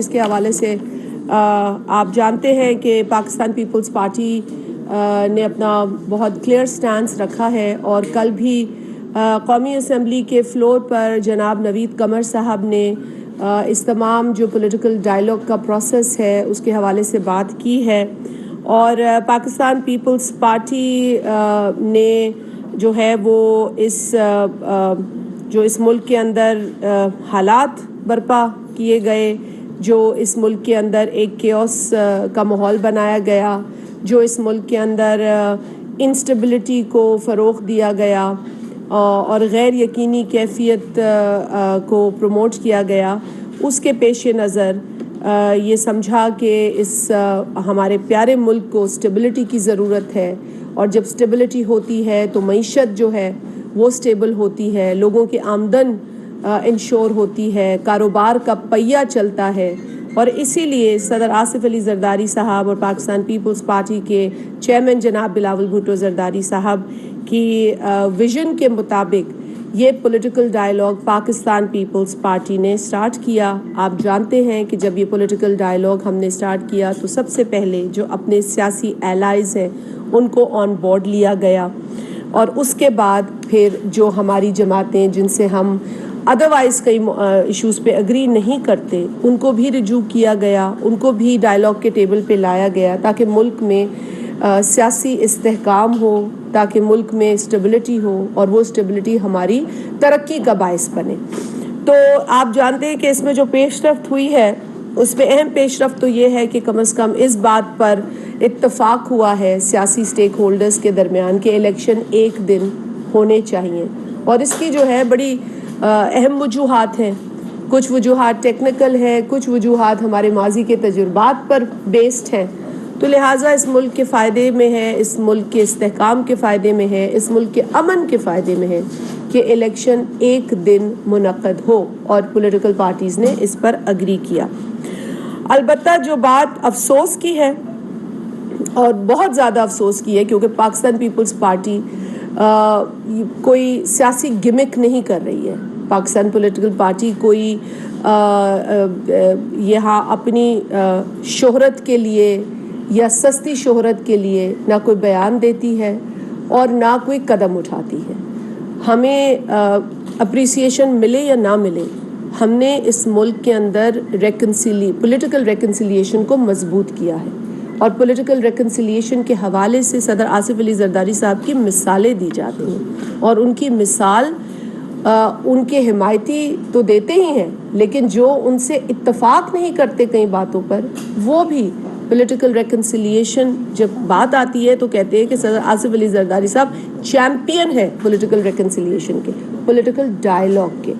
اس کے حوالے سے آپ جانتے ہیں کہ پاکستان پیپلز پارٹی نے اپنا بہت کلیئر سٹانس رکھا ہے اور کل بھی قومی اسمبلی کے فلور پر جناب نوید قمر صاحب نے اس تمام جو پولیٹیکل ڈائلاگ کا پروسیس ہے اس کے حوالے سے بات کی ہے اور پاکستان پیپلز پارٹی نے جو ہے وہ جو اس ملک کے اندر حالات برپا کیے گئے، جو اس ملک کے اندر ایک کیوس کا ماحول بنایا گیا، جو اس ملک کے اندر انسٹیبلٹی کو فروغ دیا گیا اور غیر یقینی کیفیت کو پروموٹ کیا گیا، اس کے پیش نظر یہ سمجھا کہ اس ہمارے پیارے ملک کو اسٹیبلٹی کی ضرورت ہے، اور جب اسٹیبلٹی ہوتی ہے تو معیشت جو ہے وہ اسٹیبل ہوتی ہے، لوگوں کی آمدن انشور ہوتی ہے، کاروبار کا پہیہ چلتا ہے، اور اسی لیے صدر آصف علی زرداری صاحب اور پاکستان پیپلز پارٹی کے چیئرمین جناب بلاول بھٹو زرداری صاحب کی ویژن کے مطابق یہ پولیٹیکل ڈائلاگ پاکستان پیپلز پارٹی نے سٹارٹ کیا۔ آپ جانتے ہیں کہ جب یہ پولیٹیکل ڈائلاگ ہم نے سٹارٹ کیا تو سب سے پہلے جو اپنے سیاسی ایلائز ہیں ان کو آن بورڈ لیا گیا، اور اس کے بعد پھر جو ہماری جماعتیں جن سے ہم ادروائز کئی ایشوز پہ اگری نہیں کرتے ان کو بھی رجوع کیا گیا، ان کو بھی ڈائلاگ کے ٹیبل پہ لایا گیا تاکہ ملک میں سیاسی استحکام ہو، تاکہ ملک میں اسٹیبلٹی ہو، اور وہ اسٹیبلٹی ہماری ترقی کا باعث بنے۔ تو آپ جانتے ہیں کہ اس میں جو پیش رفت ہوئی ہے اس میں اہم پیش رفت تو یہ ہے کہ کم از کم اس بات پر اتفاق ہوا ہے سیاسی سٹیک ہولڈرز کے درمیان کہ الیکشن ایک دن ہونے چاہیے، اور اس کی جو ہے بڑی اہم وجوہات ہیں۔ کچھ وجوہات ٹیکنیکل ہیں، کچھ وجوہات ہمارے ماضی کے تجربات پر بیسڈ ہیں، تو لہٰذا اس ملک کے فائدے میں ہے، اس ملک کے استحکام کے فائدے میں ہے، اس ملک کے امن کے فائدے میں ہے کہ الیکشن ایک دن منعقد ہو، اور پولیٹیکل پارٹیز نے اس پر اگری کیا۔ البتہ جو بات افسوس کی ہے اور بہت زیادہ افسوس کی ہے، کیونکہ پاکستان پیپلز پارٹی کوئی سیاسی گمک نہیں کر رہی ہے، پاکستان پولیٹیکل پارٹی کوئی یہاں اپنی شہرت کے لیے یا سستی شہرت کے لیے نہ کوئی بیان دیتی ہے اور نہ کوئی قدم اٹھاتی ہے۔ ہمیں اپریسیشن ملے یا نہ ملے، ہم نے اس ملک کے اندر پولیٹیکل ریکنسیلیشن کو مضبوط کیا ہے، اور پولیٹیکل ریکنسیلیشن کے حوالے سے صدر آصف علی زرداری صاحب کی مثالیں دی جاتی ہیں، اور ان کی مثال ان کے حمایتی تو دیتے ہی ہیں، لیکن جو ان سے اتفاق نہیں کرتے کئی باتوں پر وہ بھی پولیٹیکل ریکنسیلیشن جب بات آتی ہے تو کہتے ہیں کہ صدر آصف علی زرداری صاحب چیمپئن ہے پولیٹیکل ریکنسیلیشن کے، پولیٹیکل ڈائلاگ کے،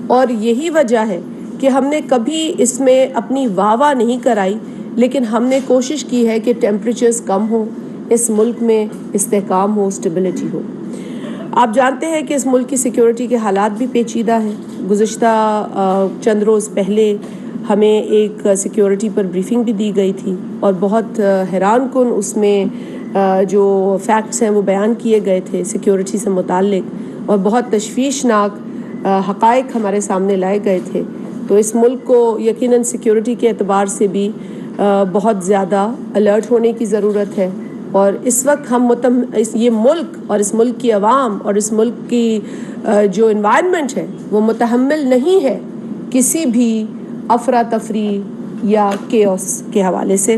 اور یہی وجہ ہے کہ ہم نے کبھی اس میں اپنی واہ نہیں کرائی، لیکن ہم نے کوشش کی ہے کہ ٹیمپریچرز کم ہوں، اس ملک میں استحکام ہو، اسٹیبلٹی ہو۔ آپ جانتے ہیں کہ اس ملک کی سیکیورٹی کے حالات بھی پیچیدہ ہیں۔ گزشتہ چند روز پہلے ہمیں ایک سیکیورٹی پر بریفنگ بھی دی گئی تھی، اور بہت حیران کن اس میں جو فیکٹس ہیں وہ بیان کیے گئے تھے سیکیورٹی سے متعلق، اور بہت تشویشناک حقائق ہمارے سامنے لائے گئے تھے۔ تو اس ملک کو یقیناً سیکیورٹی کے اعتبار سے بھی بہت زیادہ الرٹ ہونے کی ضرورت ہے، اور اس وقت ہم یہ ملک اور اس ملک کی عوام اور اس ملک کی جو انوائرمنٹ ہے وہ متحمل نہیں ہے کسی بھی افراتفری یا کیوس کے حوالے سے۔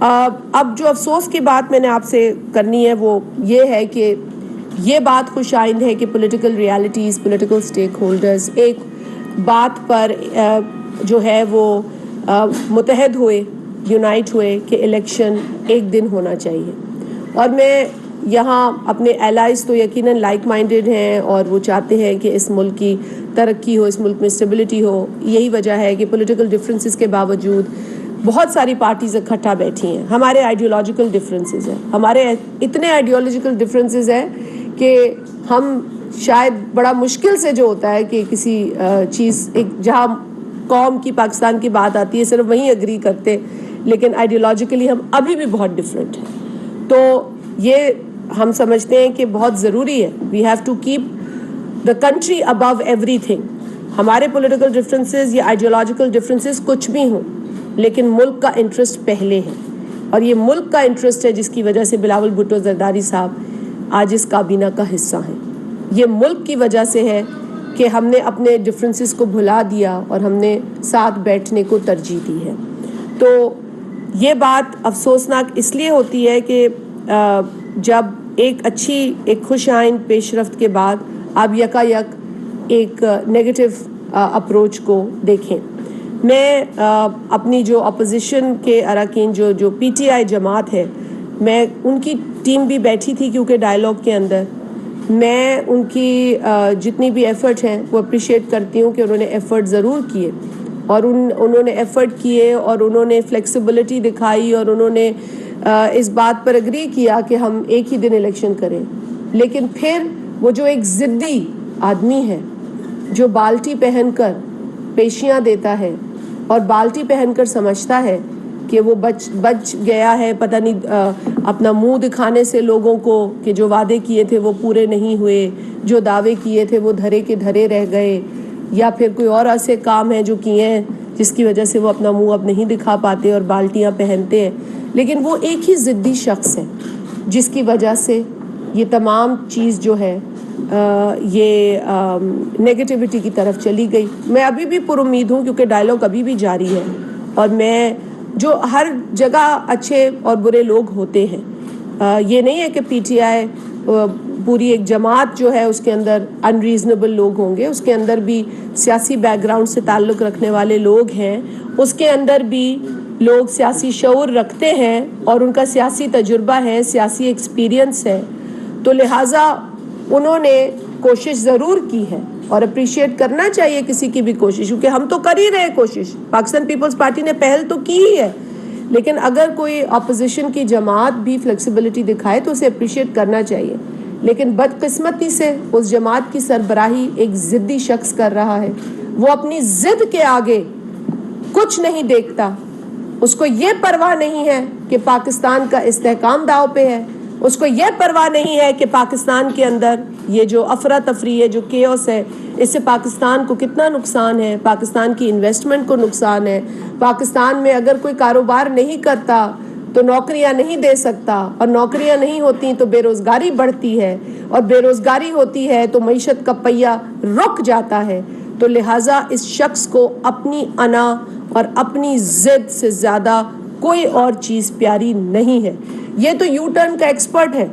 اب جو افسوس کی بات میں نے آپ سے کرنی ہے وہ یہ ہے کہ یہ بات خوش آئند ہے کہ political realities, political stake holders ایک بات پر جو ہے وہ متحد ہوئے، یونائٹ ہوئے کہ الیکشن ایک دن ہونا چاہیے، اور میں یہاں اپنے ایلائز تو یقیناً لائک مائنڈڈ ہیں اور وہ چاہتے ہیں کہ اس ملک کی ترقی ہو، اس ملک میں اسٹیبلٹی ہو۔ یہی وجہ ہے کہ پولیٹیکل ڈفرینسز کے باوجود بہت ساری پارٹیز اکٹھا بیٹھی ہیں۔ ہمارے آئیڈیولوجیکل ڈفرینسز ہیں، ہمارے اتنے آئیڈیولوجیکل ڈفرینسز ہیں کہ ہم شاید بڑا مشکل سے جو ہوتا ہے کہ کسی چیز ایک جہاں قوم کی، پاکستان کی بات آتی ہے صرف وہیں اگری کرتے، لیکن آئیڈیولوجیکلی ہم ابھی بھی بہت ڈفرینٹ ہیں۔ تو یہ ہم سمجھتے ہیں کہ بہت ضروری ہے، we have to keep the country above ایوری تھنگ، ہمارے پولیٹیکل ڈفرینسز یا آئیڈیالوجیکل ڈفرینسز کچھ بھی ہوں، لیکن ملک کا انٹرسٹ پہلے ہے، اور یہ ملک کا انٹرسٹ ہے جس کی وجہ سے بلاول بھٹو زرداری صاحب آج اس کابینہ کا حصہ ہیں۔ یہ ملک کی وجہ سے ہے کہ ہم نے اپنے ڈفرینسز کو بھلا دیا اور ہم نے ساتھ بیٹھنے کو ترجیح دی ہے۔ تو یہ بات افسوسناک اس لیے ہوتی ہے کہ جب ایک خوش آئند پیش رفت کے بعد آپ یکا یک ایک نیگیٹو اپروچ کو دیکھیں۔ میں اپنی جو اپوزیشن کے اراکین جو پی ٹی آئی جماعت ہے، میں ان کی ٹیم بھی بیٹھی تھی کیونکہ ڈائیلاگ کے اندر میں ان کی جتنی بھی ایفرٹ ہیں وہ اپریشیٹ کرتی ہوں کہ انہوں نے ایفرٹ ضرور کیے، اور انہوں نے ایفرٹ کیے اور انہوں نے فلیکسیبلٹی دکھائی، اور انہوں نے اس بات پر اگری کیا کہ ہم ایک ہی دن الیکشن کریں۔ لیکن پھر وہ جو ایک ضدی آدمی ہے جو بالٹی پہن کر پیشیاں دیتا ہے اور بالٹی پہن کر سمجھتا ہے کہ وہ بچ گیا ہے، پتہ نہیں اپنا منہ دکھانے سے لوگوں کو کہ جو وعدے کیے تھے وہ پورے نہیں ہوئے، جو دعوے کیے تھے وہ دھرے کے دھرے رہ گئے، یا پھر کوئی اور ایسے کام ہیں جو کیے ہیں جس کی وجہ سے وہ اپنا منہ اب نہیں دکھا پاتے اور بالٹیاں پہنتے ہیں۔ لیکن وہ ایک ہی ضدی شخص ہے جس کی وجہ سے یہ تمام چیز جو ہے یہ نیگیٹیوٹی کی طرف چلی گئی۔ میں ابھی بھی پر امید ہوں کیونکہ ڈائلاگ ابھی بھی جاری ہے، اور میں جو ہر جگہ اچھے اور برے لوگ ہوتے ہیں، یہ نہیں ہے کہ پی ٹی آئی پوری ایک جماعت جو ہے اس کے اندر انریزنیبل لوگ ہوں گے، اس کے اندر بھی سیاسی بیک گراؤنڈ سے تعلق رکھنے والے لوگ ہیں، اس کے اندر بھی لوگ سیاسی شعور رکھتے ہیں اور ان کا سیاسی تجربہ ہے، سیاسی ایکسپیرینس ہے، تو لہٰذا انہوں نے کوشش ضرور کی ہے اور اپریشیٹ کرنا چاہیے کسی کی بھی کوشش، کیونکہ ہم تو کر ہی رہے کوشش، پاکستان پیپلز پارٹی نے پہل تو کی ہی ہے، لیکن اگر کوئی اپوزیشن کی جماعت بھی فلیکسیبلٹی دکھائے تو اسے اپریشیٹ کرنا چاہیے۔ لیکن بدقسمتی سے اس جماعت کی سربراہی ایک ضدی شخص کر رہا ہے، وہ اپنی ضد کے آگے کچھ نہیں دیکھتا، اس کو یہ پرواہ نہیں ہے کہ پاکستان کا استحکام داؤ پہ ہے، اس کو یہ پرواہ نہیں ہے کہ پاکستان کے اندر یہ جو افراتفری ہے، جو کیوس ہے، اس سے پاکستان کو کتنا نقصان ہے، پاکستان کی انویسٹمنٹ کو نقصان ہے، پاکستان میں اگر کوئی کاروبار نہیں کرتا تو نوکریاں نہیں دے سکتا، اور نوکریاں نہیں ہوتی تو بے روزگاری بڑھتی ہے، اور بے روزگاری ہوتی ہے تو معیشت کا پہیہ رک جاتا ہے۔ تو لہٰذا اس شخص کو اپنی انا اور اپنی ضد سے زیادہ کوئی اور چیز پیاری نہیں ہے۔ یہ تو یو ٹرن کا ایکسپرٹ ہے،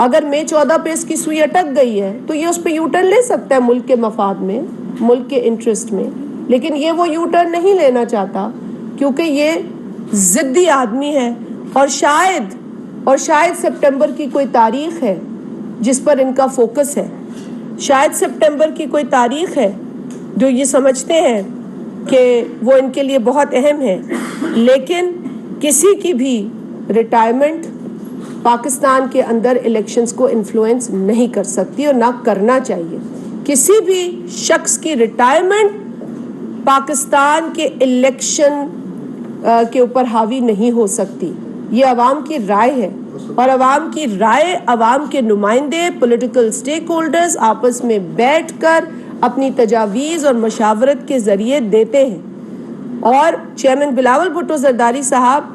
اگر مئی 14 پہ اس کی سوئی اٹک گئی ہے تو یہ اس پہ یو ٹرن لے سکتا ہے ملک کے مفاد میں، ملک کے انٹرسٹ میں، لیکن یہ وہ یو ٹرن نہیں لینا چاہتا کیونکہ یہ ضدی آدمی ہے، اور شاید سپٹمبر کی کوئی تاریخ ہے جس پر ان کا فوکس ہے، شاید سپٹمبر کی کوئی تاریخ ہے جو یہ سمجھتے ہیں کہ وہ ان کے لیے بہت اہم ہے، لیکن کسی کی بھی ریٹائرمنٹ پاکستان کے اندر الیکشنز کو انفلوئنس نہیں کر سکتی اور نہ کرنا چاہیے۔ کسی بھی شخص کی ریٹائرمنٹ پاکستان کے الیکشن کے اوپر حاوی نہیں ہو سکتی، یہ عوام کی رائے ہے، اور عوام کی رائے عوام کے نمائندے پولیٹیکل سٹیک ہولڈرز آپس میں بیٹھ کر اپنی تجاویز اور مشاورت کے ذریعے دیتے ہیں، اور چیئرمین بلاول بھٹو زرداری صاحب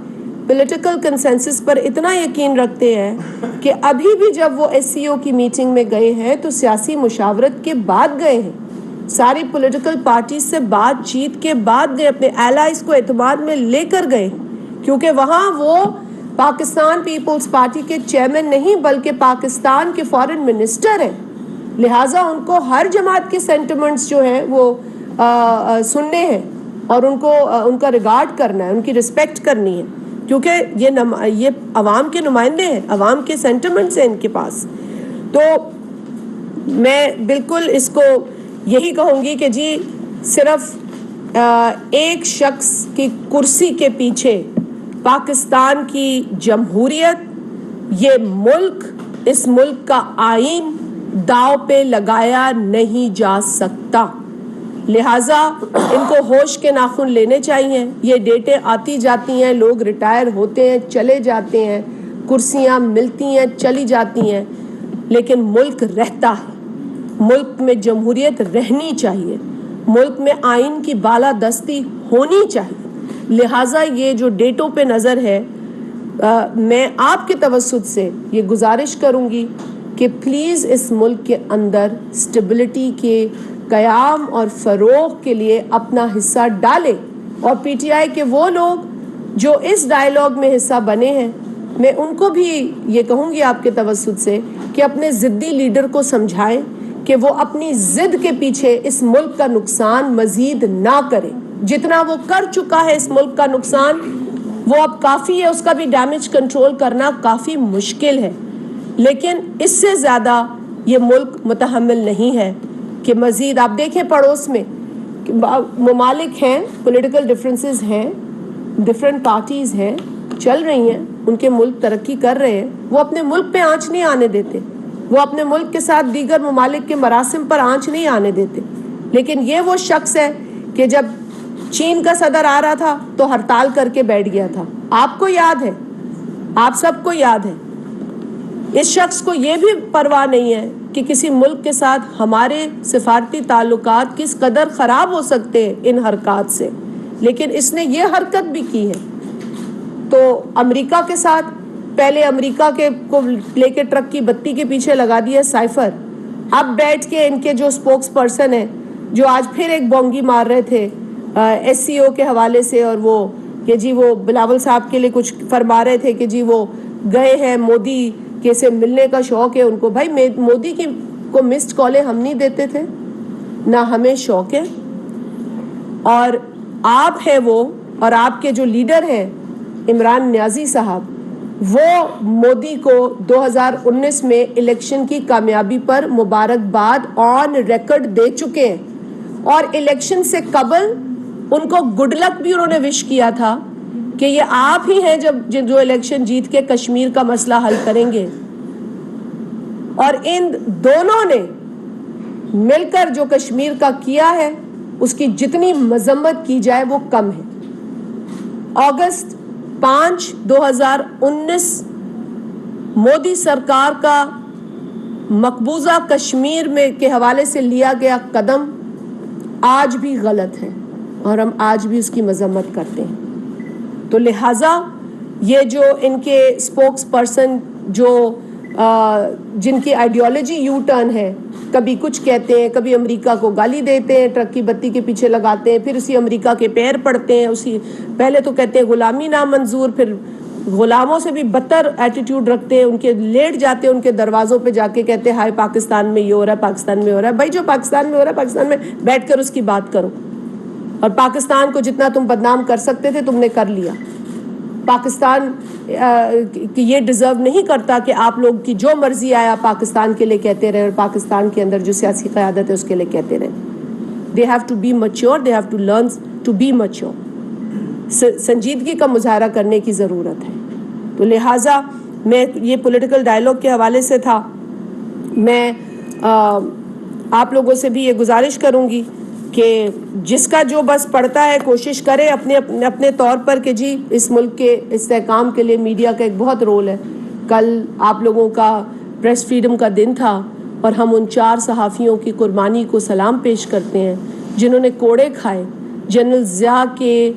پولیٹیکل کنسنسس پر اتنا یقین رکھتے ہیں کہ ابھی بھی جب وہ ایس سی او کی میٹنگ میں گئے ہیں تو سیاسی مشاورت کے بعد گئے ہیں، ساری پولیٹیکل پارٹیز سے بات چیت کے بعد گئے، اپنے ایلائز کو اعتماد میں لے کر گئے ہیں، کیونکہ وہاں وہ پاکستان پیپلز پارٹی کے چیئرمین نہیں بلکہ پاکستان کے فارن منسٹر ہیں، لہٰذا ان کو ہر جماعت کے سینٹیمنٹس جو ہیں وہ سننے ہیں اور ان کا ریگارڈ کرنا ہے، ان کی رسپیکٹ کرنی ہے، کیونکہ یہ عوام کے نمائندے ہیں، عوام کے سینٹیمنٹس ہیں ان کے پاس۔ تو میں بالکل اس کو یہی کہوں گی کہ جی صرف ایک شخص کی کرسی کے پیچھے پاکستان کی جمہوریت، یہ ملک، اس ملک کا آئین داؤ پہ لگایا نہیں جا سکتا، لہٰذا ان کو ہوش کے ناخن لینے چاہیے۔ یہ ڈیٹیں آتی جاتی ہیں، لوگ ریٹائر ہوتے ہیں، چلے جاتے ہیں، کرسیاں ملتی ہیں، چلی جاتی ہیں، لیکن ملک رہتا ہے، ملک میں جمہوریت رہنی چاہیے، ملک میں آئین کی بالادستی ہونی چاہیے. لہٰذا یہ جو ڈیٹوں پہ نظر ہے، میں آپ کے توسط سے یہ گزارش کروں گی کہ پلیز اس ملک کے اندر اسٹیبلٹی کے قیام اور فروغ کے لیے اپنا حصہ ڈالیں. اور پی ٹی آئی کے وہ لوگ جو اس ڈائیلاگ میں حصہ بنے ہیں، میں ان کو بھی یہ کہوں گی آپ کے توسط سے کہ اپنے ضدی لیڈر کو سمجھائیں کہ وہ اپنی ضد کے پیچھے اس ملک کا نقصان مزید نہ کرے. جتنا وہ کر چکا ہے اس ملک کا نقصان وہ اب کافی ہے، اس کا بھی ڈیمیج کنٹرول کرنا کافی مشکل ہے، لیکن اس سے زیادہ یہ ملک متحمل نہیں ہے کہ مزید. آپ دیکھیں پڑوس میں ممالک ہیں، پولیٹیکل ڈفرینسز ہیں، ڈفرینٹ پارٹیز ہیں، چل رہی ہیں، ان کے ملک ترقی کر رہے ہیں، وہ اپنے ملک پہ آنچ نہیں آنے دیتے، وہ اپنے ملک کے ساتھ دیگر ممالک کے مراسم پر آنچ نہیں آنے دیتے. لیکن یہ وہ شخص ہے کہ جب چین کا صدر آ رہا تھا تو ہڑتال کر کے بیٹھ گیا تھا. آپ کو یاد ہے، آپ سب کو یاد ہے. اس شخص کو یہ بھی پرواہ نہیں ہے کہ کسی ملک کے ساتھ ہمارے سفارتی تعلقات کس قدر خراب ہو سکتے ہیں ان حرکات سے، لیکن اس نے یہ حرکت بھی کی ہے. تو امریکہ کے ساتھ پہلے امریکہ کے کو لے کے ٹرک کی بتی کے پیچھے لگا دیا سائفر. اب بیٹھ کے ان کے جو اسپوکس پرسن ہیں جو آج پھر ایک بونگی مار رہے تھے ایس سی او کے حوالے سے، اور وہ کہ جی وہ بلاول صاحب کے لیے کچھ فرما رہے تھے کہ جی وہ گئے ہیں مودی کے سے ملنے کا شوق ہے ان کو. بھائی مودی کی کو مسڈ کالیں ہم نہیں دیتے تھے، نہ ہمیں شوق ہے. اور آپ ہیں وہ، اور آپ کے جو لیڈر ہیں عمران نیازی صاحب، وہ مودی کو 2019 میں الیکشن کی کامیابی پر مبارکباد آن ریکارڈ دے چکے ہیں، اور الیکشن سے قبل ان کو گڈ لک بھی انہوں نے وش کیا تھا کہ یہ آپ ہی ہیں جو الیکشن جیت کے کشمیر کا مسئلہ حل کریں گے. اور ان دونوں نے مل کر جو کشمیر کا کیا ہے اس کی جتنی مذمت کی جائے وہ کم ہے. اگست 5 2019 مودی سرکار کا مقبوضہ کشمیر میں کے حوالے سے لیا گیا قدم آج بھی غلط ہے اور ہم آج بھی اس کی مذمت کرتے ہیں. تو لہٰذا یہ جو ان کے اسپوکس پرسن جو جن کی آئیڈیالوجی یو ٹرن ہے، کبھی کچھ کہتے ہیں، کبھی امریکہ کو گالی دیتے ہیں، ٹرک کی بتی کے پیچھے لگاتے ہیں، پھر اسی امریکہ کے پیر پڑتے ہیں، اسی پہلے تو کہتے ہیں غلامی نامنظور، پھر غلاموں سے بھی بدتر ایٹیٹیوڈ رکھتے ہیں، ان کے لیٹ جاتے ہیں ان کے دروازوں پہ جا کے کہتے ہیں ہائے پاکستان میں یہ ہو رہا ہے، پاکستان میں ہو رہا ہے. بھائی جو پاکستان میں ہو رہا ہے پاکستان میں بیٹھ کر اس کی بات کرو، اور پاکستان کو جتنا تم بدنام کر سکتے تھے تم نے کر لیا. پاکستان یہ ڈیزرو نہیں کرتا کہ آپ لوگ کی جو مرضی آیا پاکستان کے لیے کہتے رہے اور پاکستان کے اندر جو سیاسی قیادت ہے اس کے لیے کہتے رہے. They have to be mature, they have to learn to be mature. سنجیدگی کا مظاہرہ کرنے کی ضرورت ہے. تو لہٰذا میں یہ پولیٹیکل ڈائیلاگ کے حوالے سے تھا. میں آپ لوگوں سے بھی یہ گزارش کروں گی کہ جس کا جو بس پڑتا ہے کوشش کرے اپنے طور پر کہ جی اس ملک کے استحکام کے لیے میڈیا کا ایک بہت رول ہے. کل آپ لوگوں کا پریس فریڈم کا دن تھا اور ہم ان 4 صحافیوں کی قربانی کو سلام پیش کرتے ہیں جنہوں نے کوڑے کھائے. جنرل ضیاء کے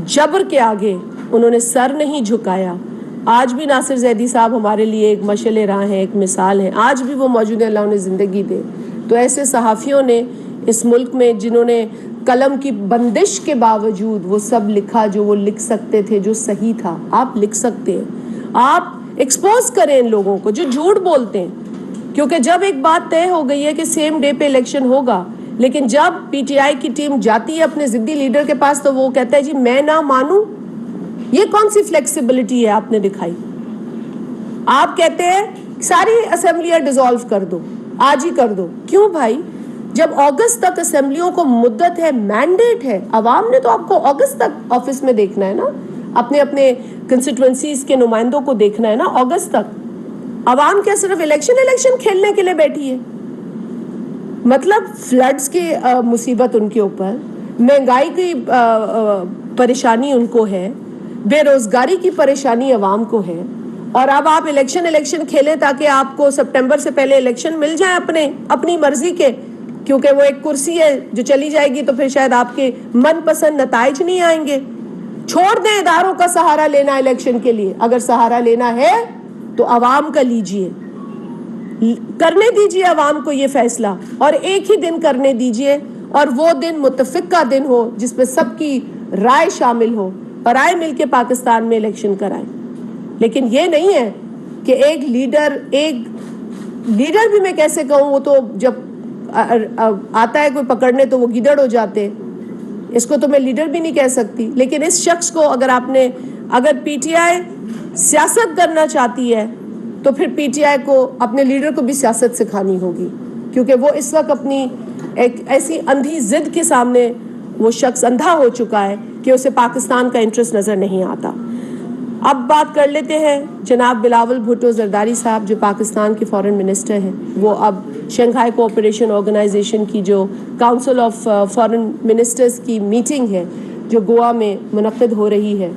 جبر کے آگے انہوں نے سر نہیں جھکایا. آج بھی ناصر زیدی صاحب ہمارے لیے ایک مشعل راہ ہیں، ایک مثال ہیں. آج بھی وہ موجود ہیں، اللہ انہیں زندگی دے. تو ایسے صحافیوں نے اس ملک میں جنہوں نے قلم کی بندش کے باوجود وہ سب لکھا جو وہ لکھ سکتے تھے، جو صحیح تھا. آپ لکھ سکتے ہیں، آپ ایکسپوز کریں ان لوگوں کو جو جھوٹ بولتے ہیں. کیونکہ جب ایک بات طے ہو گئی ہے کہ سیم ڈے پہ الیکشن ہوگا، لیکن جب پی ٹی آئی کی ٹیم جاتی ہے اپنے ضدی لیڈر کے پاس تو وہ کہتا ہے جی میں نہ مانوں. یہ کون سی فلیکسیبلٹی ہے آپ نے دکھائی؟ آپ کہتے ہیں ساری اسمبلیاں ڈیزالو کر دو، آج ہی کر دو. کیوں بھائی؟ جب اگست تک اسمبلیوں کو مدت ہے، مینڈیٹ ہے، عوام نے تو آپ کو اگست تک آفس میں دیکھنا ہے نا، اپنے کنسٹیٹوئنسیز کے نمائندوں کو دیکھنا ہے نا اگست تک. عوام کیا صرف الیکشن کھیلنے کے لیے بیٹھی ہے؟ مطلب فلڈز کی مصیبت ان کے اوپر، مہنگائی کی پریشانی ان کو ہے، بے روزگاری کی پریشانی عوام کو ہے، اور اب آپ الیکشن کھیلیں تاکہ آپ کو سپٹمبر سے پہلے الیکشن مل جائیں اپنی مرضی کے. کیونکہ وہ ایک کرسی ہے جو چلی جائے گی تو پھر شاید آپ کے من پسند نتائج نہیں آئیں گے. چھوڑ دیں اداروں کا سہارا لینا الیکشن کے لیے. اگر سہارا لینا ہے تو عوام کا لیجئے, کرنے دیجئے عوام کو یہ فیصلہ, اور ایک ہی دن کرنے دیجئے, اور وہ دن متفق کا دن ہو جس پہ سب کی رائے شامل ہو, اور آئے مل کے پاکستان میں الیکشن کرائیں. لیکن یہ نہیں ہے کہ ایک لیڈر بھی میں کیسے کہوں, وہ تو جب آتا ہے کوئی پکڑنے تو وہ گیدڑ ہو جاتے, اس کو تو میں لیڈر بھی نہیں کہہ سکتی. لیکن اس شخص کو اگر پی ٹی آئی سیاست کرنا چاہتی ہے تو پھر پی ٹی آئی کو اپنے لیڈر کو بھی سیاست سکھانی ہوگی, کیونکہ وہ اس وقت اپنی ایک ایسی اندھی ضد کے سامنے وہ شخص اندھا ہو چکا ہے کہ اسے پاکستان کا انٹرسٹ نظر نہیں آتا. اب بات کر لیتے ہیں جناب بلاول بھٹو زرداری صاحب, جو پاکستان کے فارن منسٹر ہیں. وہ اب شنگھائی کوآپریشن آرگنائزیشن کی جو کاؤنسل آف فارن منسٹرز کی میٹنگ ہے جو گوا میں منعقد ہو رہی ہے,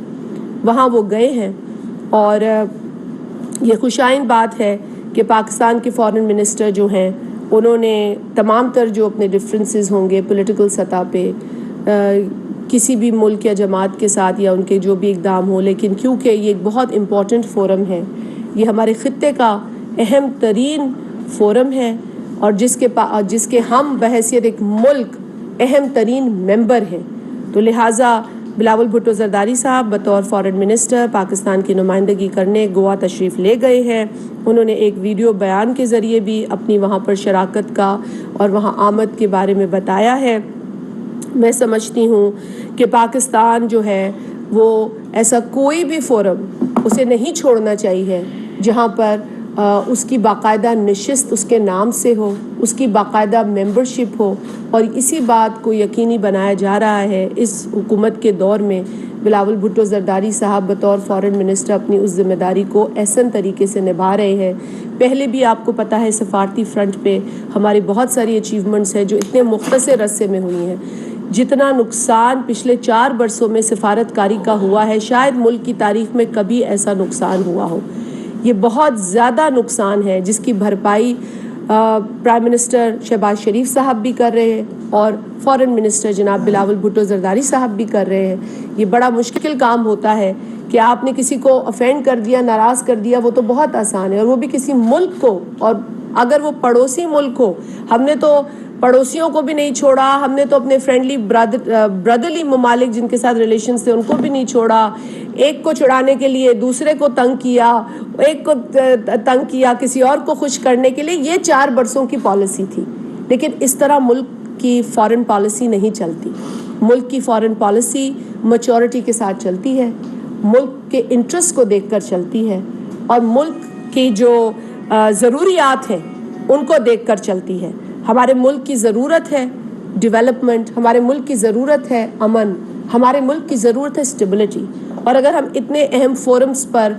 وہاں وہ گئے ہیں. اور یہ خوشائن بات ہے کہ پاکستان کے فارن منسٹر جو ہیں انہوں نے تمام تر جو اپنے ڈفرینسز ہوں گے پولیٹیکل سطح پہ کسی بھی ملک یا جماعت کے ساتھ یا ان کے جو بھی اقدام ہو, لیکن کیونکہ یہ ایک بہت امپورٹنٹ فورم ہے, یہ ہمارے خطے کا اہم ترین فورم ہے, اور جس کے ہم بحیثیت ایک ملک اہم ترین ممبر ہیں, تو لہٰذا بلاول بھٹو زرداری صاحب بطور فارن منسٹر پاکستان کی نمائندگی کرنے گوا تشریف لے گئے ہیں. انہوں نے ایک ویڈیو بیان کے ذریعے بھی اپنی وہاں پر شراکت کا اور وہاں آمد کے بارے میں بتایا ہے. میں سمجھتی ہوں کہ پاکستان جو ہے وہ ایسا کوئی بھی فورم اسے نہیں چھوڑنا چاہیے جہاں پر اس کی باقاعدہ نشست اس کے نام سے ہو, اس کی باقاعدہ ممبرشپ ہو, اور اسی بات کو یقینی بنایا جا رہا ہے اس حکومت کے دور میں. بلاول بھٹو زرداری صاحب بطور فارن منسٹر اپنی اس ذمہ داری کو احسن طریقے سے نبھا رہے ہیں. پہلے بھی آپ کو پتہ ہے سفارتی فرنٹ پہ ہماری بہت ساری اچیومنٹس ہیں جو اتنے مختصر عرصے میں ہوئی ہیں. جتنا نقصان پچھلے 4 برسوں میں سفارتکاری کا ہوا ہے شاید ملک کی تاریخ میں کبھی ایسا نقصان ہوا ہو. یہ بہت زیادہ نقصان ہے جس کی بھرپائی پرائم منسٹر شہباز شریف صاحب بھی کر رہے ہیں اور فارن منسٹر جناب بلاول بھٹو زرداری صاحب بھی کر رہے ہیں. یہ بڑا مشکل کام ہوتا ہے کہ آپ نے کسی کو افینڈ کر دیا, ناراض کر دیا, وہ تو بہت آسان ہے, اور وہ بھی کسی ملک کو, اور اگر وہ پڑوسی ملک ہو. ہم نے تو پڑوسیوں کو بھی نہیں چھوڑا, ہم نے تو اپنے فرینڈلی برادرلی ممالک جن کے ساتھ ریلیشنز تھے ان کو بھی نہیں چھوڑا. ایک کو چھڑانے کے لیے دوسرے کو تنگ کیا, ایک کو تنگ کیا کسی اور کو خوش کرنے کے لیے. یہ 4 برسوں کی پالیسی تھی, لیکن اس طرح ملک کی فارن پالیسی نہیں چلتی. ملک کی فارن پالیسی میچورٹی کے ساتھ چلتی ہے, ملک کے انٹرسٹ کو دیکھ کر چلتی ہے, اور ملک کی جو ضروریات ہیں ان کو دیکھ کر چلتی ہے. ہمارے ملک کی ضرورت ہے ڈیولپمنٹ, ہمارے ملک کی ضرورت ہے امن, ہمارے ملک کی ضرورت ہے اسٹیبلٹی. اور اگر ہم اتنے اہم فورمز پر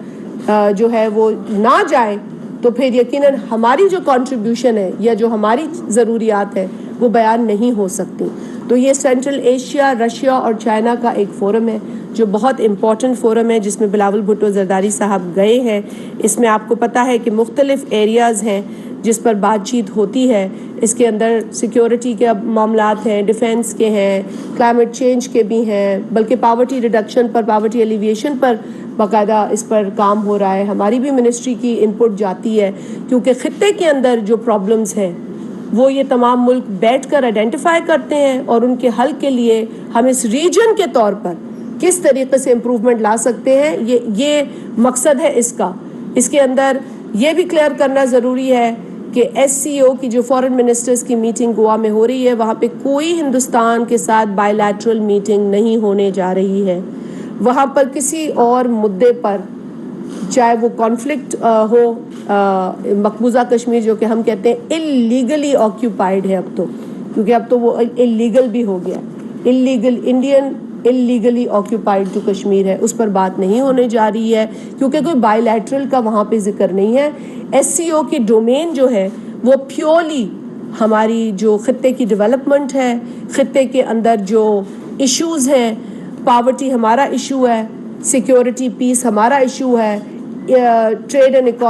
جو ہے وہ نہ جائیں تو پھر یقیناً ہماری جو کنٹریبیوشن ہے یا جو ہماری ضروریات ہے وہ بیان نہیں ہو سکتی. تو یہ سینٹرل ایشیا, رشیا اور چائنا کا ایک فورم ہے جو بہت امپورٹنٹ فورم ہے جس میں بلاول بھٹو زرداری صاحب گئے ہیں. اس میں آپ کو پتہ ہے کہ مختلف ایریاز ہیں جس پر بات چیت ہوتی ہے. اس کے اندر سیکیورٹی کے معاملات ہیں, ڈیفینس کے ہیں, کلائمیٹ چینج کے بھی ہیں, بلکہ پاورٹی ریڈکشن پر, پاورٹی ایلیویشن پر باقاعدہ اس پر کام ہو رہا ہے. ہماری بھی منسٹری کی انپٹ جاتی ہے کیونکہ خطے کے اندر جو پرابلمز ہیں وہ یہ تمام ملک بیٹھ کر آئیڈینٹیفائی کرتے ہیں, اور ان کے حل کے لیے ہم اس ریجن کے طور پر کس طریقے سے امپروومنٹ لا سکتے ہیں, یہ مقصد ہے اس کا. اس کے اندر یہ بھی کلیئر کرنا ضروری ہے کہ ایس سی او کی جو فارن منسٹرز کی میٹنگ گوا میں ہو رہی ہے وہاں پہ کوئی ہندوستان کے ساتھ بائی لیٹرل میٹنگ نہیں ہونے جا رہی ہے. وہاں پر کسی اور مدعے پر, چاہے وہ کانفلکٹ ہو, مقبوضہ کشمیر جو کہ ہم کہتے ہیں اللیگلی آکیوپائڈ ہے اب تو, کیونکہ اب تو وہ اللیگل بھی ہو گیا, انڈین اللیگلی آکیوپائڈ جو کشمیر ہے اس پر بات نہیں ہونے جا رہی ہے کیونکہ کوئی بائی لیٹرل کا وہاں پہ ذکر نہیں ہے. ایس سی او کی ڈومین جو ہے وہ پیورلی ہماری جو خطے کی ڈیولپمنٹ ہے, خطے کے اندر جو ایشوز ہیں, پاورٹی ہمارا ایشو ہے, سیکیورٹی پیس ہمارا ایشو ہے, ٹریڈ اینڈ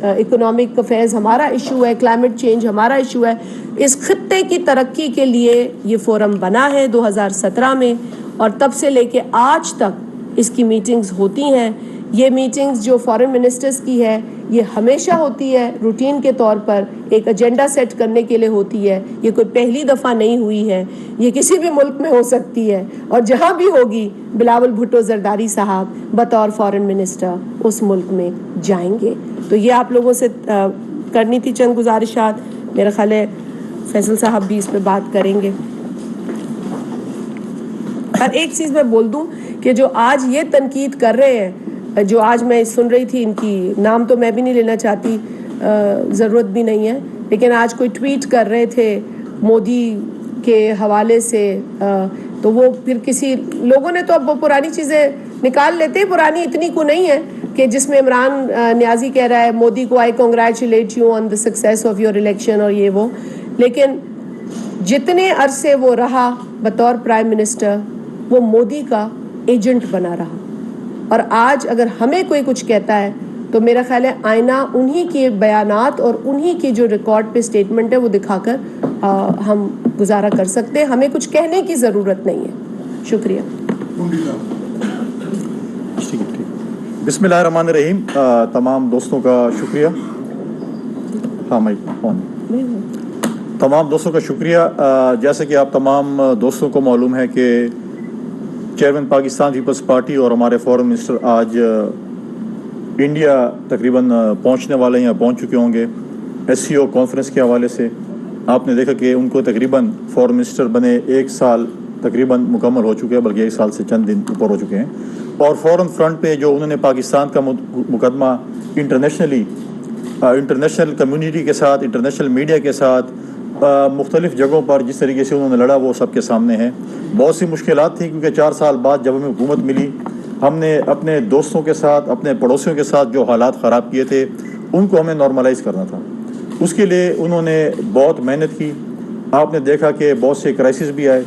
اکنامک افیئرز ہمارا ایشو ہے, کلائمیٹ چینج ہمارا ایشو ہے. اس خطے کی ترقی کے لیے یہ فورم بنا ہے 2017 میں، اور تب سے لے کے آج تک اس کی میٹنگز ہوتی ہیں. یہ میٹنگز جو فارن منسٹرز کی ہے یہ ہمیشہ ہوتی ہے روٹین کے طور پر، ایک ایجنڈا سیٹ کرنے کے لیے ہوتی ہے. یہ کوئی پہلی دفعہ نہیں ہوئی ہے، یہ کسی بھی ملک میں ہو سکتی ہے، اور جہاں بھی ہوگی بلاول بھٹو زرداری صاحب بطور فارن منسٹر اس ملک میں جائیں گے. تو یہ آپ لوگوں سے کرنی تھی چند گزارشات. میرا خیال ہے فیصل صاحب بھی اس پہ بات کریں گے. اور ایک چیز میں بول دوں کہ جو آج یہ تنقید کر رہے ہیں، جو آج میں سن رہی تھی، ان کی نام تو میں بھی نہیں لینا چاہتی، ضرورت بھی نہیں ہے، لیکن آج کوئی ٹویٹ کر رہے تھے مودی کے حوالے سے، تو وہ پھر کسی لوگوں نے تو اب وہ پرانی چیزیں نکال لیتے ہیں. پرانی اتنی کو نہیں ہے کہ جس میں عمران نیازی کہہ رہا ہے مودی کو I congratulate you on the success of your election اور یہ وہ، لیکن جتنے عرصے وہ رہا بطور پرائم منسٹر وہ مودی کا ایجنٹ بنا رہا. اور آج اگر ہمیں کوئی کچھ کہتا ہے تو میرا خیال ہے آئینہ انہی کے بیانات اور انہی کی جو ریکارڈ پہ سٹیٹمنٹ ہے وہ دکھا کر ہم گزارا کر سکتے ہیں. ہمیں کچھ کہنے کی ضرورت نہیں ہے. شکریہ. بسم اللہ الرحمن الرحیم. تمام دوستوں کا شکریہ. تمام دوستوں کا شکریہ. جیسے کہ آپ تمام دوستوں کو معلوم ہے کہ چیئرمین پاکستان پیپلز پارٹی اور ہمارے فارن منسٹر آج انڈیا تقریباً پہنچنے والے ہیں یا پہنچ چکے ہوں گے. SCO کانفرنس کے حوالے سے آپ نے دیکھا کہ ان کو تقریباً فارن منسٹر بنے 1 سال تقریباً مکمل ہو چکے ہیں، بلکہ 1 سال سے چند دن اوپر ہو چکے ہیں. اور فورن فرنٹ پہ جو انہوں نے پاکستان کا مقدمہ انٹرنیشنل کمیونٹی کے ساتھ، انٹرنیشنل میڈیا کے ساتھ، مختلف جگہوں پر جس طریقے سے انہوں نے لڑا وہ سب کے سامنے ہے. بہت سی مشکلات تھیں کیونکہ 4 سال بعد جب ہمیں حکومت ملی، ہم نے اپنے دوستوں کے ساتھ، اپنے پڑوسیوں کے ساتھ جو حالات خراب کیے تھے ان کو ہمیں نارملائز کرنا تھا. اس کے لیے انہوں نے بہت محنت کی. آپ نے دیکھا کہ بہت سے کرائسس بھی آئے،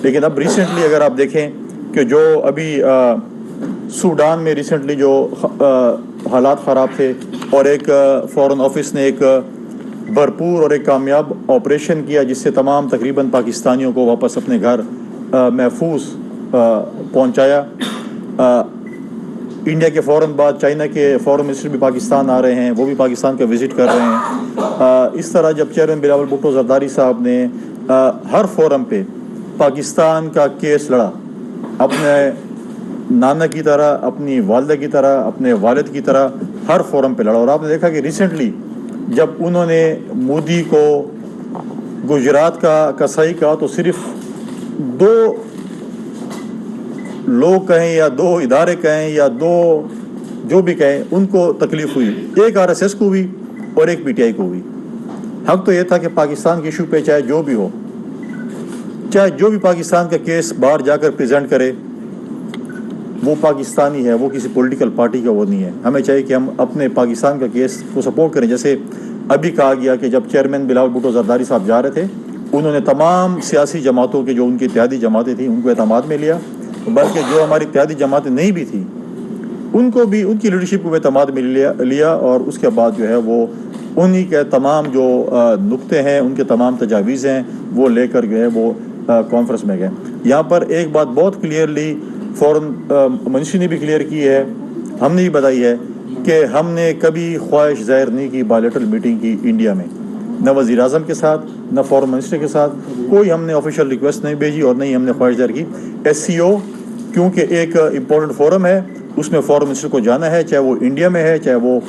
لیکن اب ریسنٹلی اگر آپ دیکھیں کہ جو ابھی سوڈان میں ریسنٹلی جو حالات خراب تھے اور ایک فورن آفس نے ایک بھرپور اور ایک کامیاب آپریشن کیا جس سے تمام تقریباً پاکستانیوں کو واپس اپنے گھر محفوظ پہنچایا. انڈیا کے فوراً بعد چائنا کے فورن منسٹر بھی پاکستان آ رہے ہیں، وہ بھی پاکستان کا وزٹ کر رہے ہیں. اس طرح جب چیئرمین بلاول بھٹو زرداری صاحب نے ہر فورم پہ پاکستان کا کیس لڑا، اپنے نانا کی طرح، اپنی والدہ کی طرح، اپنے والد کی طرح ہر فورم پہ لڑا. اور آپ نے دیکھا کہ ریسنٹلی جب انہوں نے مودی کو گجرات کا کسائی کہا تو صرف 2 لوگ کہیں یا 2 ادارے کہیں یا 2 جو بھی کہیں ان کو تکلیف ہوئی، ایک RSS کو ہوئی اور ایک PTI کو ہوئی. حق تو یہ تھا کہ پاکستان کے ایشو پہ چاہے جو بھی ہو، چاہے جو بھی پاکستان کا کیس باہر جا کر پریزنٹ کرے، وہ پاکستانی ہے، وہ کسی پولیٹیکل پارٹی کا وہ نہیں ہے. ہمیں چاہیے کہ ہم اپنے پاکستان کا کیس کو سپورٹ کریں. جیسے ابھی کہا گیا کہ جب چیئرمین بلاول بھٹو زرداری صاحب جا رہے تھے انہوں نے تمام سیاسی جماعتوں کے جو ان کی اتحادی جماعتیں تھیں ان کو اعتماد میں لیا، بلکہ جو ہماری اتحادی جماعتیں نہیں بھی تھیں ان کو بھی ان کی لیڈرشپ کو اعتماد میں لیا. اور اس کے بعد جو ہے وہ انہی کے تمام جو نقطے ہیں، ان کے تمام تجاویز ہیں وہ لے کر گئے وہ کانفرنس میں گئے. یہاں پر ایک بات بہت کلیئرلی فورن منسٹری نے بھی کلیئر کی ہے، ہم نے بھی بتائی ہے کہ ہم نے کبھی خواہش ظاہر نہیں کی بائیلیٹرل میٹنگ کی انڈیا میں، نہ وزیر اعظم کے ساتھ نہ فورن منسٹر کے ساتھ کوئی ہم نے آفیشیل ریکویسٹ نہیں بھیجی اور نہیں ہم نے خواہش ظاہر کی. SCO کیونکہ ایک امپورٹنٹ فورم ہے، اس میں فورن منسٹر کو جانا ہے، چاہے وہ انڈیا میں ہے چاہے وہ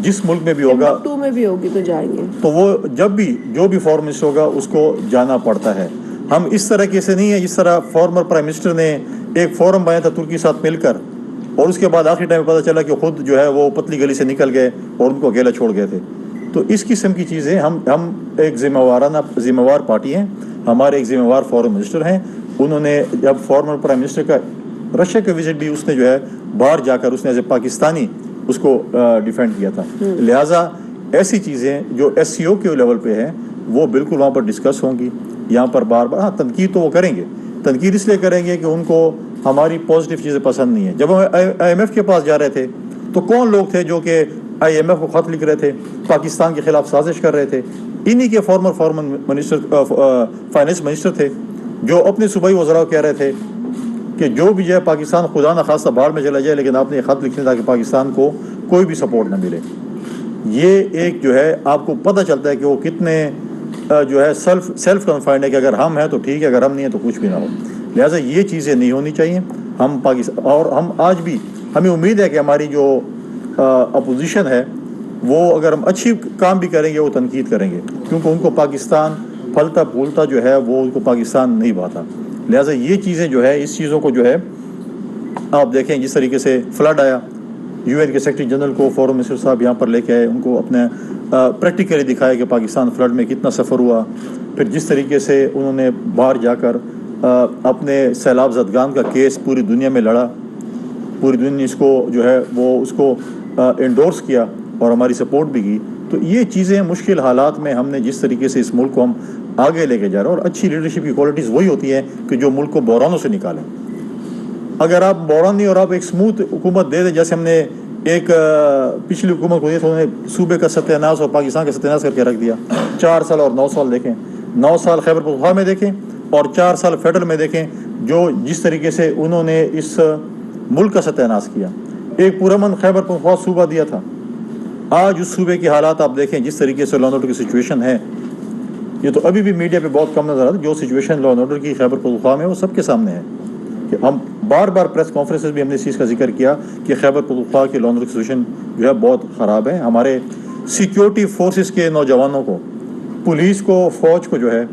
جس ملک میں بھی ہوگا، ٹمبکٹو میں بھی ہوگی تو جائیں گے، تو وہ جب بھی جو بھی فورن منسٹر ہوگا اس کو جانا پڑتا ہے. ہم اس طرح کے سے نہیں ہے جس طرح فارمر پرائم منسٹر نے ایک فورم بنایا تھا ترکی کے ساتھ مل کر اور اس کے بعد آخری ٹائم پتہ چلا کہ خود جو ہے وہ پتلی گلی سے نکل گئے اور ان کو اکیلا چھوڑ گئے تھے. تو اس قسم کی چیزیں ہم ایک ذمہ وار پارٹی ہیں، ہمارے ایک ذمہ وار فورن منسٹر ہیں. انہوں نے جب فارمر پرائم منسٹر کا رشیا کا وزٹ بھی اس نے جو ہے باہر جا کر اس نے ایز اے پاکستانی اس کو ڈیفینڈ کیا تھا. لہٰذا ایسی چیزیں جو SCO کے لیول پہ ہیں وہ بالکل وہاں پر ڈسکس ہوں گی. یہاں پر بار بار تنقید تو وہ کریں گے، تنقید اس لیے کریں گے کہ ان کو ہماری پازیٹیو چیزیں پسند نہیں ہیں. جب ہم IMF کے پاس جا رہے تھے تو کون لوگ تھے جو کہ IMF کو خط لکھ رہے تھے، پاکستان کے خلاف سازش کر رہے تھے؟ انہی کے فارمر منسٹر فائنانس منسٹر تھے جو اپنے صوبائی وزراء کو کہہ رہے تھے کہ جو بھی جو ہے پاکستان خدا نہ خواستہ باہر میں چلا جائے لیکن آپ نے خط لکھنے تاکہ پاکستان کو کوئی بھی سپورٹ نہ ملے. یہ ایک جو ہے آپ کو پتہ چلتا ہے کہ وہ کتنے جو ہے سیلف کنفائنڈ ہے کہ اگر ہم ہیں تو ٹھیک ہے، اگر ہم نہیں ہیں تو کچھ بھی نہ ہو. لہٰذا یہ چیزیں نہیں ہونی چاہیے. ہم پاکستان اور ہم آج بھی ہمیں امید ہے کہ ہماری جو اپوزیشن ہے وہ اگر ہم اچھی کام بھی کریں گے وہ تنقید کریں گے، کیونکہ ان کو پاکستان پھلتا پھولتا جو ہے وہ ان کو پاکستان نہیں بھاتا. لہٰذا یہ چیزیں جو ہے اس چیزوں کو جو ہے آپ دیکھیں جس طریقے سے فلڈ آیا، یو این کے سیکرٹری جنرل کو فورن منسٹر صاحب یہاں پر لے کے آئے، ان کو اپنے پریکٹیکلی دکھایا کہ پاکستان فلڈ میں کتنا سفر ہوا. پھر جس طریقے سے انہوں نے باہر جا کر اپنے سیلاب زدگان کا کیس پوری دنیا میں لڑا، پوری دنیا نے اس کو جو ہے وہ اس کو انڈورس کیا اور ہماری سپورٹ بھی کی. تو یہ چیزیں مشکل حالات میں ہم نے جس طریقے سے اس ملک کو ہم آگے لے کے جا رہے ہیں، اور اچھی لیڈرشپ کی کوالٹیز وہی ہوتی ہیں کہ جو ملک کو بحرانوں سے نکالیں. اگر آپ بحران نہیں اور آپ ایک سموتھ حکومت دے دیں، جیسے ہم نے ایک پچھلی حکومت کو دی تو انہوں نے صوبے کا ستیہ ناش اور پاکستان کا ستیہ ناش کر کے رکھ دیا. 4 سال اور 9 سال دیکھیں، 9 سال خیبر پختونخوا میں دیکھیں اور 4 سال فیڈرل میں دیکھیں، جو جس طریقے سے انہوں نے اس ملک کا ستیہ ناش کیا. ایک پرامن خیبر پختونخوا صوبہ دیا تھا، آج اس صوبے کے حالات آپ دیکھیں جس طریقے سے لا اینڈ آرڈر کی سچویشن ہے. یہ تو ابھی بھی میڈیا پہ بہت کم نظر آتا ہے، جو سچویشن لا اینڈ آرڈر کی خیبر پختونخوا میں وہ سب کے سامنے ہے. کہ ہم بار بار پریس کانفرنسز بھی ہم نے اس چیز کا ذکر کیا کہ خیبر پختونخوا کی لا اینڈ آرڈر کی سچویشن جو ہے بہت خراب ہے. ہمارے سیکیورٹی فورسز کے نوجوانوں کو، پولیس کو، فوج کو جو ہے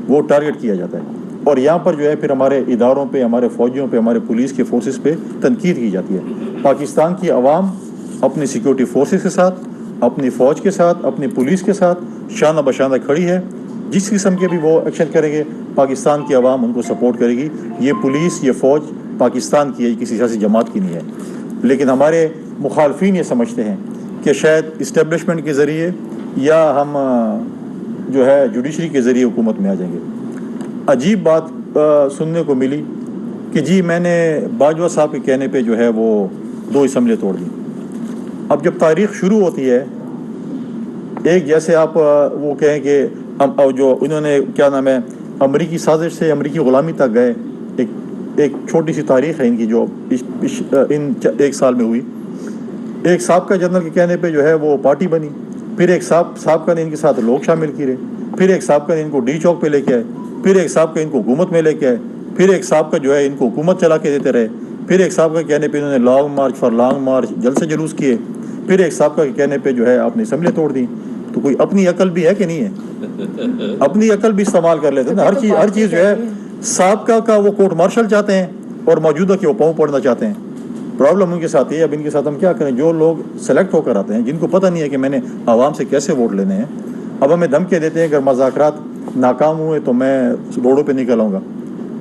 وہ ٹارگٹ کیا جاتا ہے، اور یہاں پر جو ہے پھر ہمارے اداروں پہ، ہمارے فوجیوں پہ، ہمارے پولیس کے فورسز پہ تنقید کی جاتی ہے. پاکستان کی عوام اپنی سیکیورٹی فورسز کے ساتھ، اپنی فوج کے ساتھ، اپنی پولیس کے ساتھ شانہ بشانہ کھڑی ہے. جس قسم کے بھی وہ ایکشن کریں گے پاکستان کی عوام ان کو سپورٹ کرے گی. یہ پولیس، یہ فوج پاکستان کی ہے، کسی سیاسی جماعت کی نہیں ہے. لیکن ہمارے مخالفین یہ سمجھتے ہیں کہ شاید اسٹیبلشمنٹ کے ذریعے یا ہم جو ہے جوڈیشری کے ذریعے حکومت میں آ جائیں گے. عجیب بات سننے کو ملی کہ جی میں نے باجوہ صاحب کے کہنے پہ جو ہے وہ 2 اسمبلیاں توڑ دیں. اب جب تاریخ شروع ہوتی ہے، ایک جیسے آپ وہ کہیں کہ جو انہوں نے کیا نام ہے امریکی سازش سے امریکی غلامی تک گئے، ایک چھوٹی سی تاریخ ہے ان کی جو ان 1 سال میں ہوئی. ایک سابقہ جنرل کے کہنے پہ جو ہے وہ پارٹی بنی، پھر ایک سابقہ نے ان کے ساتھ لوگ شامل کیے، پھر ایک سابقہ نے ان کو ڈی چوک پہ لے کے آئے، پھر ایک سابقہ ان کو حکومت میں لے کے آئے، پھر ایک سابقہ جو ہے ان کو حکومت چلا کے دیتے رہے، پھر ایک سابقہ کے کہنے پہ انہوں نے long march for long march جلسے جلوس کیے، پھر ایک سابقہ کے کہنے پہ جو ہے آپ نے اسمبلی توڑ دی. تو کوئی اپنی عقل بھی ہے کہ نہیں ہے؟ اپنی عقل بھی استعمال کر لیتے ہیں نا. ہر چیز جو ہے سابقہ کا وہ کورٹ مارشل چاہتے ہیں اور موجودہ کے وہ پاؤں پڑنا چاہتے ہیں. پرابلم ان کے ساتھ ہے. اب ان کے ساتھ ہم کیا کریں؟ جو لوگ سلیکٹ ہو کر آتے ہیں، جن کو پتہ نہیں ہے کہ میں نے عوام سے کیسے ووٹ لینے ہیں، اب ہمیں دھمکے دیتے ہیں اگر مذاکرات ناکام ہوئے تو میں روڈوں پہ نکل آؤں گا.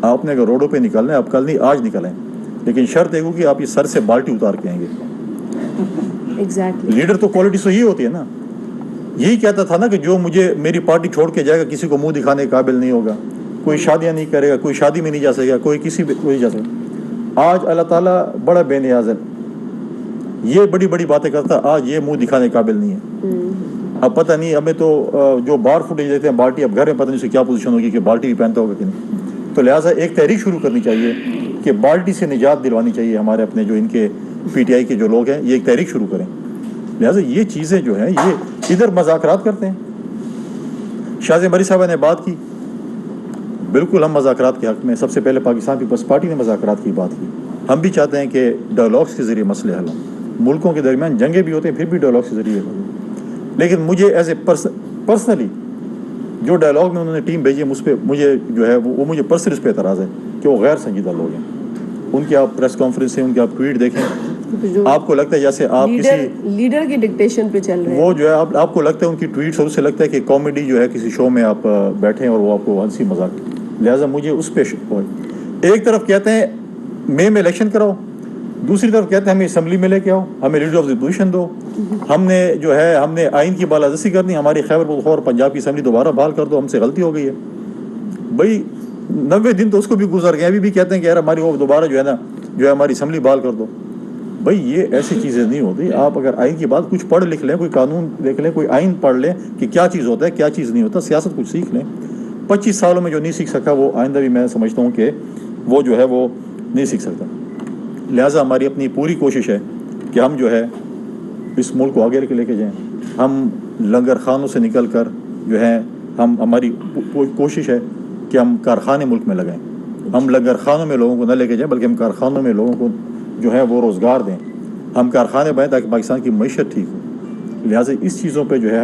آپ نے اگر روڈوں پہ نکلنا ہے، اب کل نہیں آج نکلیں، لیکن شرط ایک ہو کہ آپ یہ سر سے بالٹی اتار کے آئیں گے. لیڈر تو کوالٹی تو یہی ہوتی ہے نا. یہی کہتا تھا نا کہ جو مجھے میری پارٹی چھوڑ کے جائے گا کسی کو منہ دکھانے کے قابل نہیں ہوگا، کوئی شادیاں نہیں کرے گا، کوئی شادی میں نہیں جا سکے گا، کوئی کسی بھی نہیں جا سکے. آج اللہ تعالیٰ بڑا بے نیاز ہے، یہ بڑی بڑی باتیں کرتا، آج یہ منہ دکھانے کے قابل نہیں ہے. اب پتہ نہیں، ہمیں تو جو بار فوٹیج دیتے ہیں بالٹی، اب گھر میں پتہ نہیں سے کیا پوزیشن ہوگی کہ بالٹی بھی پہنتا ہوگا کہ نہیں. تو لہٰذا ایک تحریک شروع کرنی چاہیے کہ بالٹی سے نجات دلوانی چاہیے ہمارے اپنے جو ان کے پی ٹی آئی کے جو لوگ ہیں، یہ ایک تحریک شروع کریں. لہٰذا یہ چیزیں جو ہیں یہ ادھر مذاکرات کرتے ہیں. شاہ مری صاحبہ نے بات کی، بالکل ہم مذاکرات کے حق میں. سب سے پہلے پاکستان پیپلز پارٹی نے مذاکرات کی بات کی. ہم بھی چاہتے ہیں کہ ڈائلاگس کے ذریعے مسئلے حل ہوں. ملکوں کے درمیان جنگیں بھی ہوتے ہیں، پھر بھی ڈائلاگس کے ذریعے ہوں. لیکن مجھے ایز اے پرسنلی جو ڈائلاگ میں انہوں نے ٹیم بھیجی مجھ پہ، مجھے جو ہے وہ مجھے پرسنلی اس پہ اعتراض ہے کہ وہ غیر سنجیدہ لوگ ہیں. ان کے آپ پریس کانفرنس سے ان کے آپ ٹویٹ دیکھیں، آپ کو لگتا ہے جیسے آپ کسی لیڈر کی ڈکٹیشن پہ چل رہے ہیں. وہ جو ہے آپ کو لگتا ہے ان کی ٹویٹس، اور اس سے لگتا ہے کہ کامیڈی جو ہے کسی شو میں آپ بیٹھے ہیں اور وہ آپ کو ہنسی مذاق. لہٰذا مجھے اس پہ ایک طرف کہتے ہیں مئی میں الیکشن کراؤ، دوسری طرف کہتے ہیں ہمیں اسمبلی میں لے کے آؤ، ہمیں لیڈر آف دی اپوزیشن دو، ہم نے جو ہے ہم نے آئین کی بالادستی کرنی، ہماری خیبر پختونخوا اور پنجاب کی اسمبلی دوبارہ بحال کر دو، ہم سے غلطی ہو گئی ہے. بھائی 90 دن تو اس کو بھی گزر گئے، ابھی بھی کہتے ہیں کہ یار ہماری وہ دوبارہ جو ہے نا جو ہے ہماری اسمبلی بحال کر دو. بھائی یہ ایسی چیزیں نہیں ہوتی. آپ اگر آئین کی بات کچھ پڑھ لکھ لیں, کوئی قانون دیکھ لیں, کوئی آئین پڑھ لیں کہ کیا چیز ہوتا ہے کیا چیز نہیں ہوتا, سیاست کچھ سیکھ لیں. 25 سالوں میں جو نہیں سیکھ سکا وہ آئندہ بھی میں سمجھتا ہوں کہ وہ جو ہے وہ نہیں سیکھ سکتا. لہٰذا ہماری اپنی پوری کوشش ہے کہ ہم جو ہے اس ملک کو آگے لے کے جائیں. ہم لنگر خانوں سے نکل کر جو ہے ہماری کوشش ہے کہ ہم کارخانے ملک میں لگائیں. ہم لنگر خانوں میں لوگوں کو نہ لے کے جائیں بلکہ ہم کارخانوں میں لوگوں کو جو ہے وہ روزگار دیں. ہم کارخانے بنائیں تاکہ پاکستان کی معیشت ٹھیک ہو. لہٰذا اس چیزوں پہ جو ہے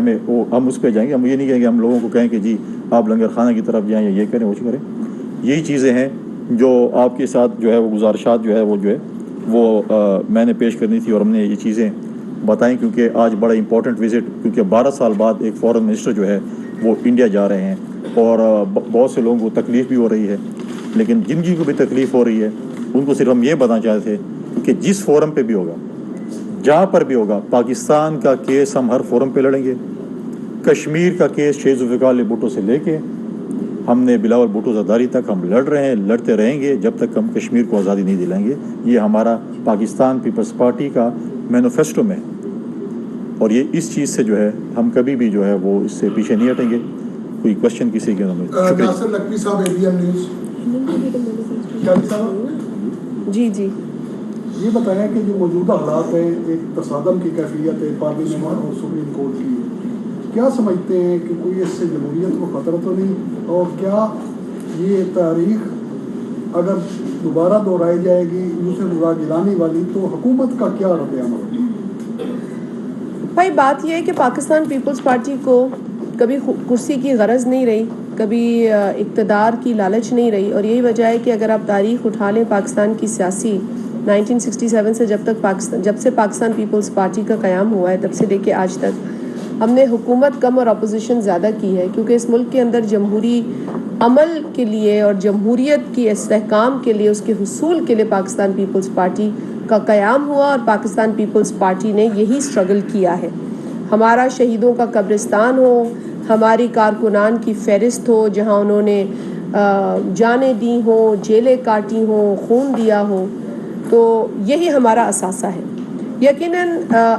ہم اس پہ جائیں گے. ہم یہ نہیں کہیں گے ہم لوگوں کو کہیں کہ جی آپ لنگر خانہ کی طرف جائیں یا یہ کریں وہ کریں. یہی چیزیں ہیں جو آپ کے ساتھ جو ہے وہ گزارشات جو ہے وہ میں نے پیش کرنی تھی اور ہم نے یہ چیزیں بتائیں کیونکہ آج بڑا امپورٹنٹ وزٹ, کیونکہ 12 سال بعد ایک فورن منسٹر جو ہے وہ انڈیا جا رہے ہیں اور بہت سے لوگوں کو تکلیف بھی ہو رہی ہے. لیکن جن کو بھی تکلیف ہو رہی ہے ان کو صرف ہم یہ بتانا چاہتے تھے کہ جس فورم پہ بھی ہوگا, جہاں پر بھی ہوگا, پاکستان کا کیس ہم ہر فورم پہ لڑیں گے. کشمیر کا کیس شیخ ذوالفقار علی بھٹو سے لے کے ہم نے بلاول بھٹو زرداری تک ہم لڑ رہے ہیں, لڑتے رہیں گے جب تک ہم کشمیر کو آزادی نہیں دلائیں گے. یہ ہمارا پاکستان پیپلز پارٹی کا مینیفیسٹو میں, اور یہ اس چیز سے جو ہے ہم کبھی بھی جو ہے وہ اس سے پیچھے نہیں ہٹیں گے. کوئی کوشچن کسی کے نام میں؟ ناصر لکھوی صاحب, ABN نیوز. جی جی یہ بتایا کہ جو موجودہ حالات ہیں ایک تصادم کی کیفیت ہے پارلیمنٹ اور سپریم کورٹ کی, کیا سمجھتے ہیں کہ کوئی اس سے جمہوریت کو خطرہ تو نہیں, اور کیا یہ تاریخ اگر دوبارہ دہرائی جائے گی یوسف رضا گیلانی والی تو حکومت کا کیا رد عمل ہوگا؟ بھائی بات یہ ہے کہ پاکستان پیپلز پارٹی کو کبھی کرسی کی غرض نہیں رہی, کبھی اقتدار کی لالچ نہیں رہی. اور یہی وجہ ہے کہ اگر آپ تاریخ اٹھا لیں پاکستان کی سیاسی 1967 سے جب سے پاکستان پیپلز پارٹی کا قیام ہوا ہے تب سے لے کے آج تک ہم نے حکومت کم اور اپوزیشن زیادہ کی ہے, کیونکہ اس ملک کے اندر جمہوری عمل کے لیے اور جمہوریت کی استحکام کے لیے, اس کے حصول کے لیے پاکستان پیپلز پارٹی کا قیام ہوا اور پاکستان پیپلز پارٹی نے یہی اسٹرگل کیا ہے. ہمارا شہیدوں کا قبرستان ہو, ہماری کارکنان کی فہرست ہو جہاں انہوں نے جانیں دی ہوں, جیلیں کاٹی ہوں, خون دیا ہو, تو یہی ہمارا اثاثہ ہے. یقیناً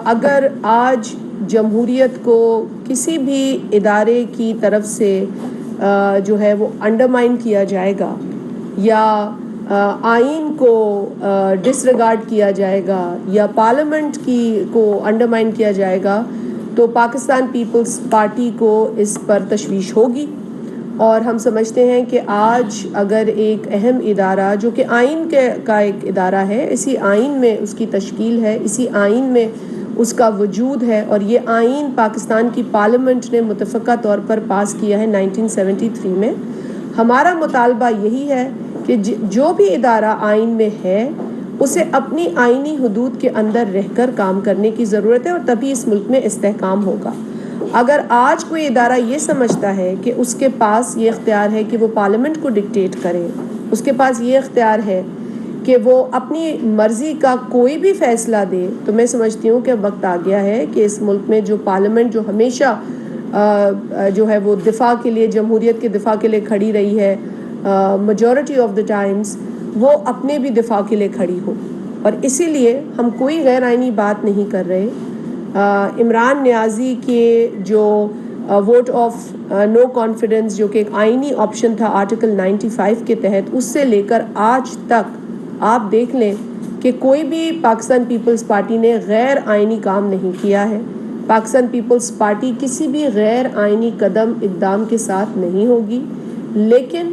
اگر آج جمہوریت کو کسی بھی ادارے کی طرف سے جو ہے وہ انڈرمائن کیا جائے گا یا آئین کو ڈس ریگارڈ کیا جائے گا یا پارلیمنٹ کو انڈرمائن کیا جائے گا تو پاکستان پیپلز پارٹی کو اس پر تشویش ہوگی. اور ہم سمجھتے ہیں کہ آج اگر ایک اہم ادارہ جو کہ آئین کا ایک ادارہ ہے, اسی آئین میں اس کی تشکیل ہے, اسی آئین میں اس کا وجود ہے, اور یہ آئین پاکستان کی پارلیمنٹ نے متفقہ طور پر پاس کیا ہے 1973 میں. ہمارا مطالبہ یہی ہے کہ جو بھی ادارہ آئین میں ہے اسے اپنی آئینی حدود کے اندر رہ کر کام کرنے کی ضرورت ہے, اور تبھی اس ملک میں استحکام ہوگا. اگر آج کوئی ادارہ یہ سمجھتا ہے کہ اس کے پاس یہ اختیار ہے کہ وہ پارلیمنٹ کو ڈکٹیٹ کرے, اس کے پاس یہ اختیار ہے کہ وہ اپنی مرضی کا کوئی بھی فیصلہ دے, تو میں سمجھتی ہوں کہ وقت آ گیا ہے کہ اس ملک میں جو پارلیمنٹ جو ہمیشہ جو ہے وہ دفاع کے لیے, جمہوریت کے دفاع کے لیے کھڑی رہی ہے میجورٹی آف دا ٹائمز, وہ اپنے بھی دفاع کے لیے کھڑی ہو. اور اسی لیے ہم کوئی غیر آئینی بات نہیں کر رہے. عمران نیازی کے جو ووٹ آف نو کانفیڈنس جو کہ ایک آئینی آپشن تھا آرٹیکل 95 کے تحت, اس سے لے کر آج تک آپ دیکھ لیں کہ کوئی بھی پاکستان پیپلز پارٹی نے غیر آئینی کام نہیں کیا ہے. پاکستان پیپلز پارٹی کسی بھی غیر آئینی اقدام کے ساتھ نہیں ہوگی, لیکن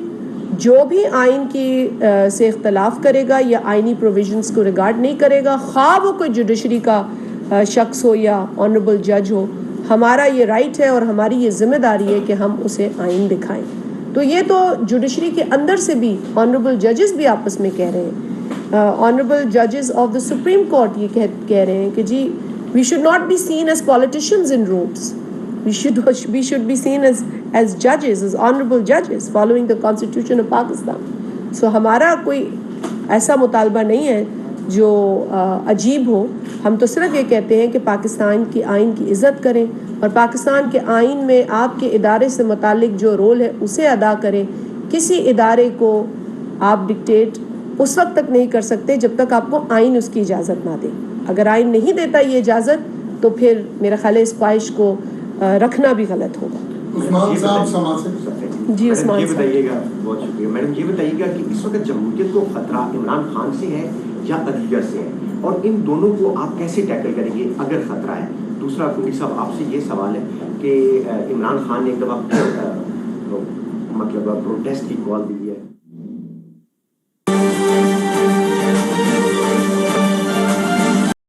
جو بھی آئین کی سے اختلاف کرے گا یا آئینی پروویژنز کو ریگارڈ نہیں کرے گا, خواہ وہ کوئی جوڈیشری کا شخص ہو یا آنریبل جج ہو, ہمارا یہ رائٹ ہے اور ہماری یہ ذمہ داری ہے کہ ہم اسے آئین دکھائیں. تو یہ تو جوڈیشری کے اندر سے بھی آنریبل ججز بھی آپس میں کہہ رہے ہیں, آنریبل ججز آف دا سپریم کورٹ یہ کہہ رہے ہیں کہ جی we should not be seen as politicians in robes, we should be seen as judges, as honorable judges following the constitution of Pakistan. So ہمارا کوئی ایسا مطالبہ نہیں ہے جو عجیب ہو. ہم تو صرف یہ کہتے ہیں کہ پاکستان کی آئین کی عزت کریں اور پاکستان کے آئین میں آپ کے ادارے سے متعلق جو رول ہے اسے ادا کریں. کسی ادارے کو آپ ڈکٹیٹ اس وقت تک نہیں کر سکتے جب تک آپ کو آئین اس کی اجازت نہ دے. اگر آئین نہیں دیتا یہ اجازت تو پھر میرا خیال ہے اس خواہش کو رکھنا بھی غلط ہوگا. عثمان صاحب سماج سے جی عثمان یہ صاحب. بتائیے گا، بہت شکریہ میڈم، یہ بتائیے گا کہ اس وقت جمہوریت کو خطرہ عمران خان سے ہے یا عدلیہ سے ہے، اور ان دونوں کو آپ کیسے ٹیکل کریں گے اگر خطرہ ہے؟ دوسرا کنڈی صاحب آپ سے یہ سوال ہے کہ عمران خان نے ایک دفعہ مطلب پروٹیسٹ کی کال دی ہے